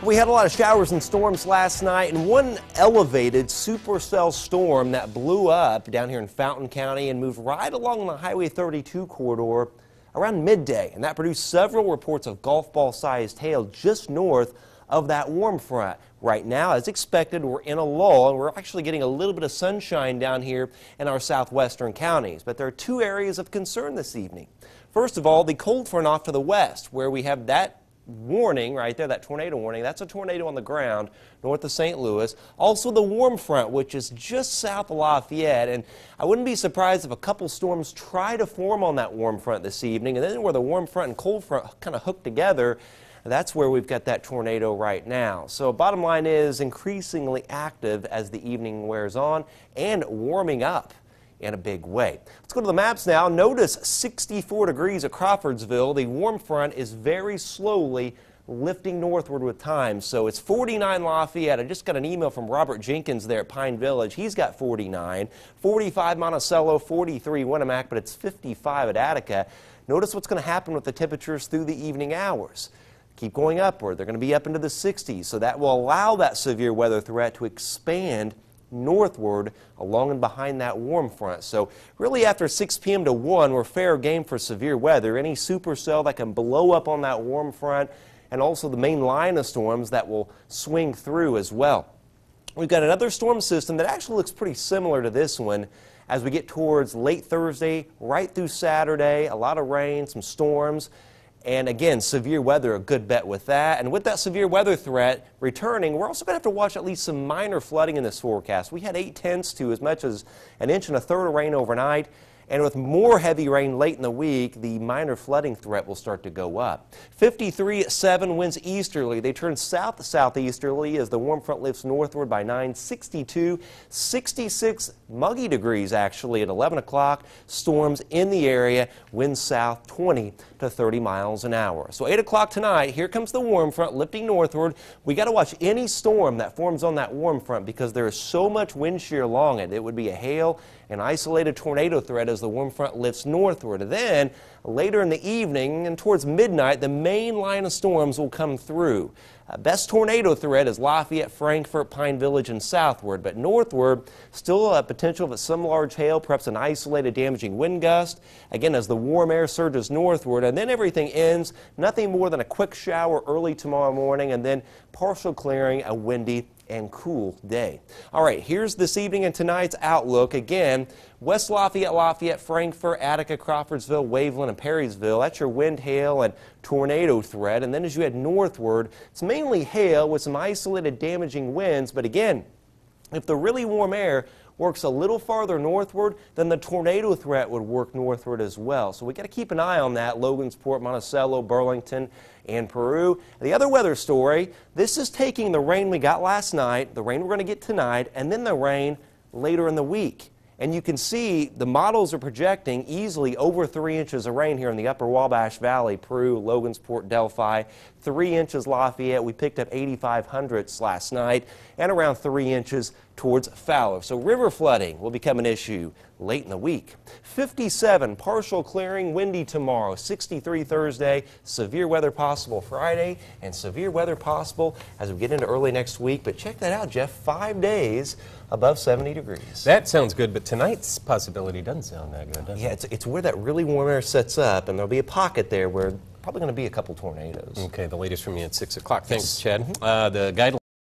We had a lot of showers and storms last night, and one elevated supercell storm that blew up down here in Fountain County and moved right along the Highway 32 corridor around midday, and that produced several reports of golf ball sized hail just north of that warm front. Right now, as expected, we're in a lull, and we're actually getting a little bit of sunshine down here in our southwestern counties. But there are two areas of concern this evening. First of all, the cold front off to the west, where we have that warning right there, that tornado warning. That's a tornado on the ground north of St. Louis. Also the warm front, which is just south of Lafayette, and I wouldn't be surprised if a couple storms try to form on that warm front this evening, and then where the warm front and cold front kind of hook together, that's where we've got that tornado right now. So bottom line is increasingly active as the evening wears on and warming up in a big way. Let's go to the maps now. Notice 64 degrees at Crawfordsville. The warm front is very slowly lifting northward with time. So it's 49 Lafayette. I just got an email from Robert Jenkins there at Pine Village. He's got 49, 45 Monticello, 43 Winnemac, but it's 55 at Attica. Notice what's going to happen with the temperatures through the evening hours. Keep going upward. They're going to be up into the 60s, so that will allow that severe weather threat to expand northward along and behind that warm front. So really after 6 p.m. to 1, we're fair game for severe weather. Any supercell that can blow up on that warm front, and also the main line of storms that will swing through as well. We've got another storm system that actually looks pretty similar to this one as we get towards late Thursday, right through Saturday. A lot of rain, some storms. And again, severe weather, a good bet with that. And with that severe weather threat returning, we're also going to have to watch at least some minor flooding in this forecast. We had 8/10 to as much as 1 1/3 inches of rain overnight. And with more heavy rain late in the week, the minor flooding threat will start to go up. 53-7 winds easterly. They turn south-southeasterly as the warm front lifts northward by 9. 62, 66 muggy degrees actually at 11 o'clock. Storms in the area. Winds south 20 to 30 miles an hour. So 8 o'clock tonight, here comes the warm front lifting northward. We got to watch any storm that forms on that warm front because there is so much wind shear along it. It would be a hail and isolated tornado threat as the warm front lifts northward. And then later in the evening and towards midnight, the main line of storms will come through. Best tornado threat is Lafayette, Frankfort, Pine Village, and southward. But northward, still a potential of some large hail, perhaps an isolated damaging wind gust. Again, as the warm air surges northward, and then everything ends. Nothing more than a quick shower early tomorrow morning, and then partial clearing, a windy and cool day. All right, here's this evening and tonight's outlook. Again, West Lafayette, Lafayette, Frankfort, Attica, Crawfordsville, Waveland, and Perrysville. That's your wind, hail, and tornado threat. And then as you head northward, it's mainly hail with some isolated damaging winds. But again, if the really warm air works a little farther northward, then the tornado threat would work northward as well. So we got to keep an eye on that. Logansport, Monticello, Burlington, and Peru. The other weather story, this is taking the rain we got last night, the rain we're going to get tonight, and then the rain later in the week. And you can see the models are projecting easily over 3 inches of rain here in the upper Wabash Valley, Peru, Logansport, Delphi. 3 inches Lafayette. We picked up 8,500 last night and around 3 inches towards Fowler. So river flooding will become an issue late in the week. 57, partial clearing, windy tomorrow. 63 Thursday, severe weather possible Friday, and severe weather possible as we get into early next week. But check that out, Jeff, 5 days above 70 degrees. That sounds good, but tonight's possibility doesn't sound that good, does it? Yeah, it's where that really warm air sets up, and there'll be a pocket there where probably going to be a couple tornadoes. Okay, the latest from you at 6 o'clock. Thanks, Chad. The guidelines